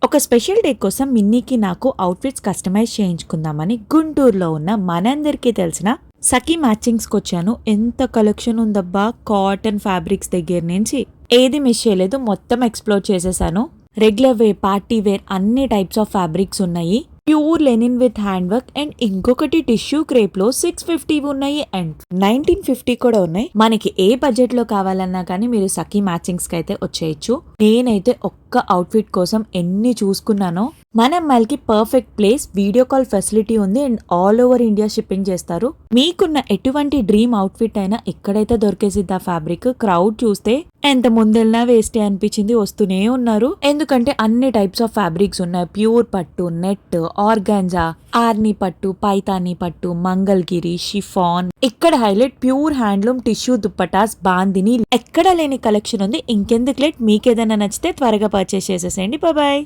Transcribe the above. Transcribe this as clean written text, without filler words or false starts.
ఒక special day కోసం మిన్నీకి నాకు అవుట్ఫిట్స్ కస్టమైజ్ చేయించుకుందామని గుంటూరులో ఉన్న మనందరికీ తెలిసిన సఖీ మ్యాచింగ్స్కి వచ్చాను. ఎంత కలెక్షన్ ఉందబ్బా! కాటన్ ఫ్యాబ్రిక్స్ దగ్గర నుంచి ఏది మిస్ చేయలేదు, మొత్తం ఎక్స్ప్లోర్ చేసేసాను. రెగ్యులర్ వేర్, పార్టీ వేర్ అన్ని టైప్స్ ఆఫ్ ఫ్యాబ్రిక్స్ ఉన్నాయి. Pure linen with hand work and ఇంకొకటి టిష్యూ క్రేప్ లో 650 ఉన్నాయి అండ్ 1950 కూడా ఉన్నాయి. మనకి ఏ బడ్జెట్ లో కావాలన్నా కానీ మీరు సఖీ మ్యాచింగ్స్ కి అయితే వచ్చేయచ్చు. నేనైతే ఒక్క అవుట్ఫిట్ కోసం ఎన్ని చూసుకున్నానో. మన అమ్మాయిలకి perfect place, video call facility ఉంది and all over India shipping చేస్తారు. మీకున్న ఎటువంటి డ్రీమ్ అవుట్ఫిట్ అయినా ఎక్కడైతే దొరికేసిద్ది ఆ ఫ్యాబ్రిక్. క్రౌడ్ చూస్తే ఎంత ముందెళ్ళినా వేస్టే అనిపించింది, వస్తూనే ఉన్నారు. ఎందుకంటే అన్ని టైప్స్ ఆఫ్ ఫ్యాబ్రిక్స్ ఉన్నాయి. ప్యూర్ పట్టు, నెట్, ఆర్గాంజా, ఆర్ని పట్టు, పైతాని పట్టు, మంగళగిరి, షిఫాన్. ఇక్కడ highlight pure handloom tissue dupattas, bandhani. ఎక్కడ లేని కలెక్షన్ ఉంది. ఇంకెందుకు లేట్, మీకేదైనా నచ్చితే త్వరగా పర్చేస్ చేసేసేయండి. బాయ్.